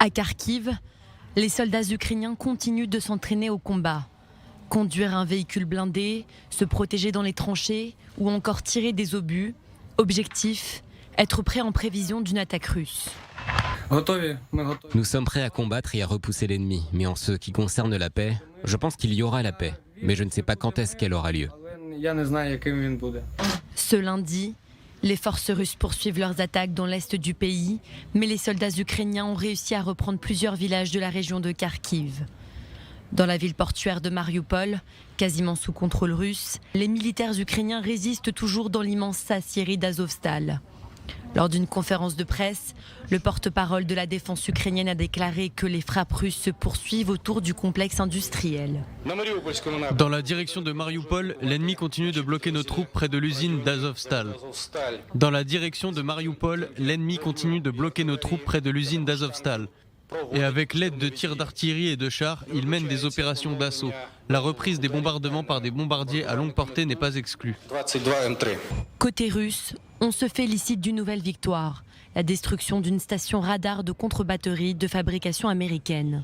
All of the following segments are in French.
À Kharkiv, les soldats ukrainiens continuent de s'entraîner au combat. Conduire un véhicule blindé, se protéger dans les tranchées ou encore tirer des obus. Objectif, être prêt en prévision d'une attaque russe. Nous sommes prêts à combattre et à repousser l'ennemi, mais en ce qui concerne la paix, je pense qu'il y aura la paix, mais je ne sais pas quand est-ce qu'elle aura lieu. Ce lundi, les forces russes poursuivent leurs attaques dans l'est du pays, mais les soldats ukrainiens ont réussi à reprendre plusieurs villages de la région de Kharkiv. Dans la ville portuaire de Mariupol, quasiment sous contrôle russe, les militaires ukrainiens résistent toujours dans l'immense aciérie d'Azovstal. Lors d'une conférence de presse, le porte-parole de la défense ukrainienne a déclaré que les frappes russes se poursuivent autour du complexe industriel. Dans la direction de Mariupol, l'ennemi continue de bloquer nos troupes près de l'usine d'Azovstal. Dans la direction de Mariupol, l'ennemi continue de bloquer nos troupes près de l'usine d'Azovstal. Et avec l'aide de tirs d'artillerie et de chars, ils mènent des opérations d'assaut. La reprise des bombardements par des bombardiers à longue portée n'est pas exclue. Côté russe, on se félicite d'une nouvelle victoire, la destruction d'une station radar de contre-batterie de fabrication américaine.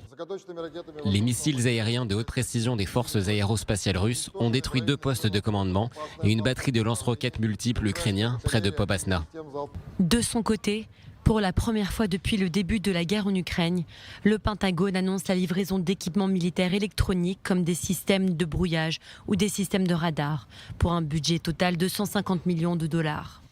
Les missiles aériens de haute précision des forces aérospatiales russes ont détruit 2 postes de commandement et une batterie de lance-roquettes multiples ukrainiens près de Popasna. De son côté, pour la première fois depuis le début de la guerre en Ukraine, le Pentagone annonce la livraison d'équipements militaires électroniques comme des systèmes de brouillage ou des systèmes de radar pour un budget total de 150 millions de dollars.